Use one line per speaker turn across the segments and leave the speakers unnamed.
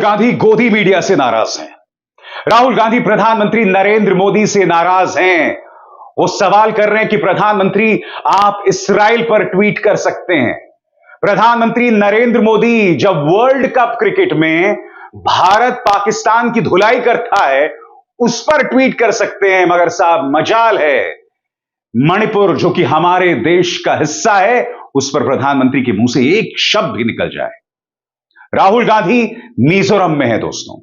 गांधी गोदी मीडिया से नाराज हैं। राहुल गांधी प्रधानमंत्री नरेंद्र मोदी से नाराज हैं। वो सवाल कर रहे हैं कि प्रधानमंत्री आप इस्राएल पर ट्वीट कर सकते हैं। प्रधानमंत्री नरेंद्र मोदी जब वर्ल्ड कप क्रिकेट में भारत पाकिस्तान की धुलाई करता है उस पर ट्वीट कर सकते हैं, मगर साहब मजाल है मणिपुर जो कि हमारे देश का हिस्सा है उस पर प्रधानमंत्री के मुंह से एक शब्द भी निकल जाए। राहुल गांधी मिजोरम में है दोस्तों,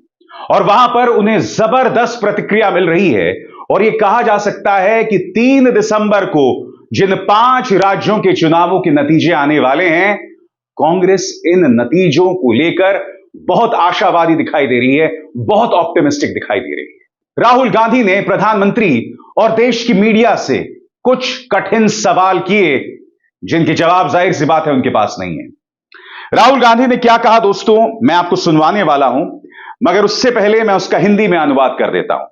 और वहां पर उन्हें जबरदस्त प्रतिक्रिया मिल रही है। और यह कहा जा सकता है कि 3 दिसंबर को जिन 5 राज्यों के चुनावों के नतीजे आने वाले हैं, कांग्रेस इन नतीजों को लेकर बहुत आशावादी दिखाई दे रही है, बहुत ऑप्टिमिस्टिक दिखाई दे रही है। राहुल गांधी ने प्रधानमंत्री और देश की मीडिया से कुछ कठिन सवाल किए जिनके जवाब जाहिर सी बात है उनके पास नहीं है। राहुल गांधी ने क्या कहा दोस्तों, मैं आपको सुनवाने वाला हूं, मगर उससे पहले मैं उसका हिंदी में अनुवाद कर देता हूं।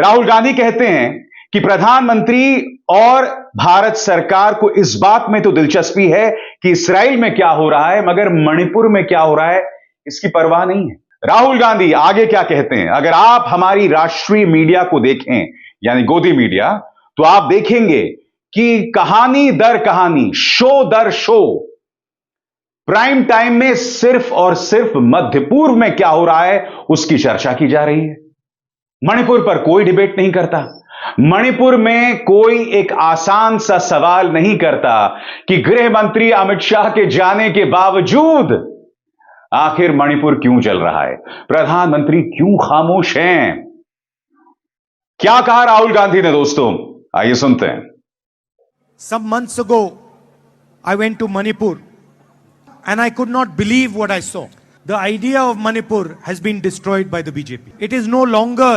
राहुल गांधी कहते हैं कि प्रधानमंत्री और भारत सरकार को इस बात में तो दिलचस्पी है कि इस्राएल में क्या हो रहा है, मगर मणिपुर में क्या हो रहा है इसकी परवाह नहीं है। राहुल गांधी आगे क्या कहते हैं, अगर आप हमारी राष्ट्रीय मीडिया को देखें यानी गोदी मीडिया, तो आप देखेंगे कि कहानी दर कहानी, शो दर शो, प्राइम टाइम में सिर्फ और सिर्फ मध्य पूर्व में क्या हो रहा है उसकी चर्चा की जा रही है। मणिपुर पर कोई डिबेट नहीं करता। मणिपुर में कोई एक आसान सा सवाल नहीं करता कि गृह मंत्री अमित शाह के जाने के बावजूद आखिर मणिपुर क्यों जल रहा है, प्रधानमंत्री क्यों खामोश हैं। क्या कहा राहुल गांधी ने दोस्तों, आइए सुनते हैं।
Some months ago, I went to Manipur and I could not believe what I saw. The idea of Manipur has been destroyed by the BJP. It is no longer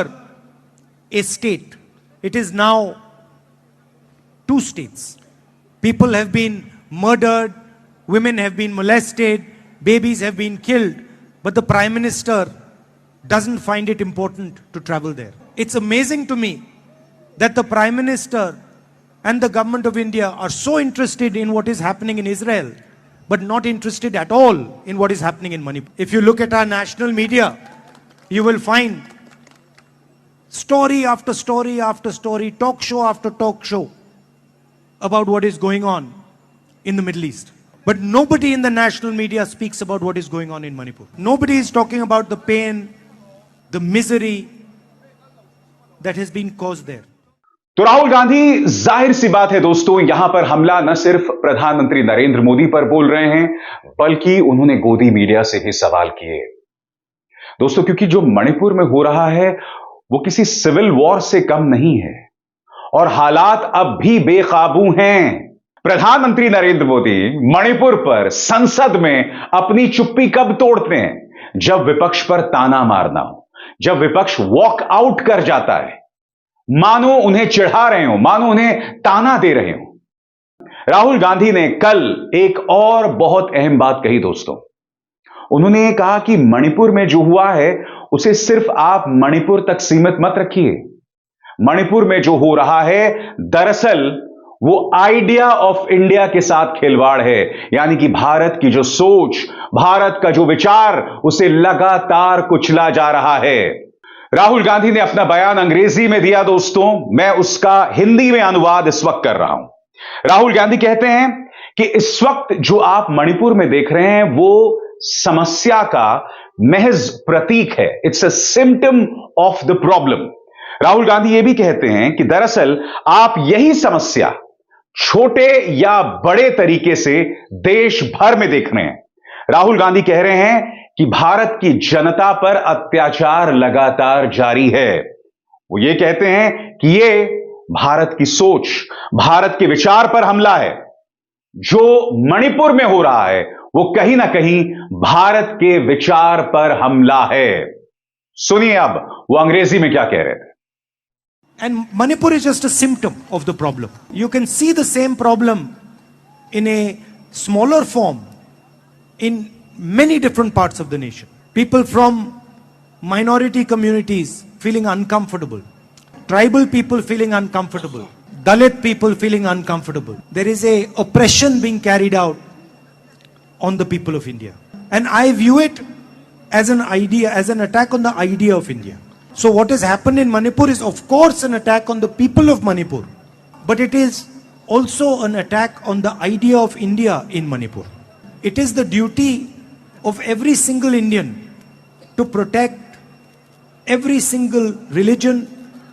a state. It is now 2 states. People have been murdered, women have been molested, babies have been killed, but the Prime Minister doesn't find it important to travel there. It's amazing to me that the Prime Minister and the government of India are so interested in what is happening in Israel, but not interested at all in what is happening in Manipur. If you look at our national media, you will find story after story after story, talk show after talk show about what is going on in the Middle East. But nobody in the national media speaks about what is going on in Manipur. Nobody is talking about the pain, the misery that has been caused there.
तो राहुल गांधी जाहिर सी बात है दोस्तों, यहां पर हमला न सिर्फ प्रधानमंत्री नरेंद्र मोदी पर बोल रहे हैं, बल्कि उन्होंने गोदी मीडिया से भी सवाल किए दोस्तों, क्योंकि जो मणिपुर में हो रहा है वो किसी सिविल वॉर से कम नहीं है और हालात अब भी बेकाबू हैं। प्रधानमंत्री नरेंद्र मोदी मणिपुर पर संसद में अपनी चुप्पी कब तोड़ते हैं, जब विपक्ष पर ताना मारना हो, जब विपक्ष वॉक आउट कर जाता है, मानो उन्हें चिढ़ा रहे हो, मानो उन्हें ताना दे रहे हो। राहुल गांधी ने कल एक और बहुत अहम बात कही दोस्तों। उन्होंने कहा कि मणिपुर में जो हुआ है उसे सिर्फ आप मणिपुर तक सीमित मत रखिए। मणिपुर में जो हो रहा है दरअसल वो आइडिया ऑफ इंडिया के साथ खिलवाड़ है, यानी कि भारत की जो सोच, भारत का जो विचार, उसे लगातार कुचला जा रहा है। राहुल गांधी ने अपना बयान अंग्रेजी में दिया दोस्तों, मैं उसका हिंदी में अनुवाद इस वक्त कर रहा हूं। राहुल गांधी कहते हैं कि इस वक्त जो आप मणिपुर में देख रहे हैं वो समस्या का महज प्रतीक है, it's a symptom of the problem. Rahul Gandhi यह भी कहते हैं कि दरअसल आप यही समस्या छोटे या बड़े तरीके से देश भर में देख रहे हैं। राहुल गांधी कह रहे हैं कि भारत की जनता पर अत्याचार लगातार जारी है। वो ये कहते हैं कि ये भारत की सोच, भारत के विचार पर हमला है। जो मणिपुर में हो रहा है वो कहीं ना कहीं भारत के विचार पर हमला है। सुनिए अब वो अंग्रेजी में क्या कह रहे थे।
And Manipur is just a symptom of the problem. You can see the same problem in a smaller form in many different parts of the nation. People from minority communities feeling uncomfortable, tribal people feeling uncomfortable, Dalit people feeling uncomfortable. There is a oppression being carried out on the people of India. And I view it as an idea, as an attack on the idea of India. So what has happened in Manipur is of course an attack on the people of Manipur, but it is also an attack on the idea of India in Manipur. It is the duty of every single Indian to protect every single religion,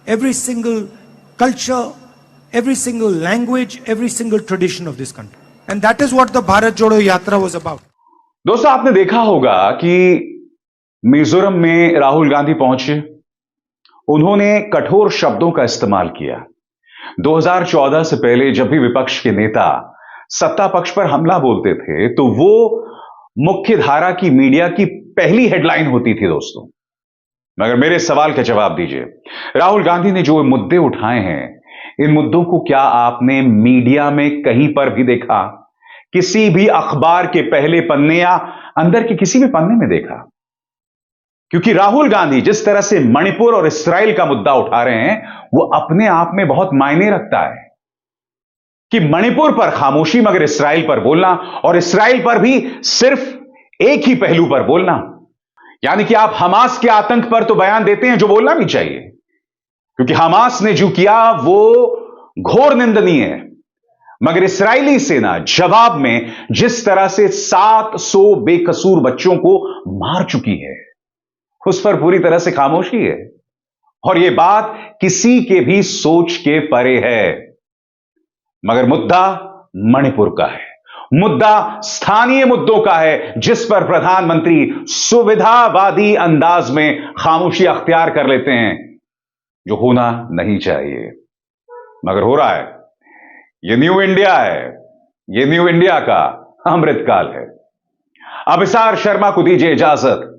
every single culture, every single language, every single tradition of this country. And that is what the Bharat Jodo Yatra was about.
दोस्तों, आपने देखा होगा कि मिजोरम में राहुल गांधी पहुंचे, उन्होंने कठोर शब्दों का इस्तेमाल किया। 2014 से पहले जब भी विपक्ष के नेता सत्ता पक्ष पर हमला बोलते थे तो वो मुख्य धारा की मीडिया की पहली हेडलाइन होती थी दोस्तों। मगर मेरे सवाल का जवाब दीजिए, राहुल गांधी ने जो मुद्दे उठाए हैं, इन मुद्दों को क्या आपने मीडिया में कहीं पर भी देखा? किसी भी अखबार के पहले पन्ने या अंदर के किसी भी पन्ने में देखा? क्योंकि राहुल गांधी जिस तरह से मणिपुर और इस्राइल का मुद्दा उठा रहे हैं, वो अपने आप में बहुत मायने रखता है कि मणिपुर पर खामोशी मगर इस्राइल पर बोलना, और इस्राइल पर भी सिर्फ एक ही पहलू पर बोलना। यानी कि आप हमास के आतंक पर तो बयान देते हैं जो बोलना भी चाहिए, क्योंकि हमास ने जो किया वो घोर निंदनीय है, मगर इस्राइली सेना जवाब में जिस तरह से 700 बेकसूर बच्चों को मार चुकी है, उस पर पूरी तरह से खामोशी है। और यह बात किसी के भी सोच के परे है। मगर मुद्दा मणिपुर का है, मुद्दा स्थानीय मुद्दों का है, जिस पर प्रधानमंत्री सुविधावादी अंदाज में खामोशी अख्तियार कर लेते हैं, जो होना नहीं चाहिए मगर हो रहा है। यह न्यू इंडिया है, यह न्यू इंडिया का अमृतकाल है। अभिसार शर्मा को दीजिए इजाजत।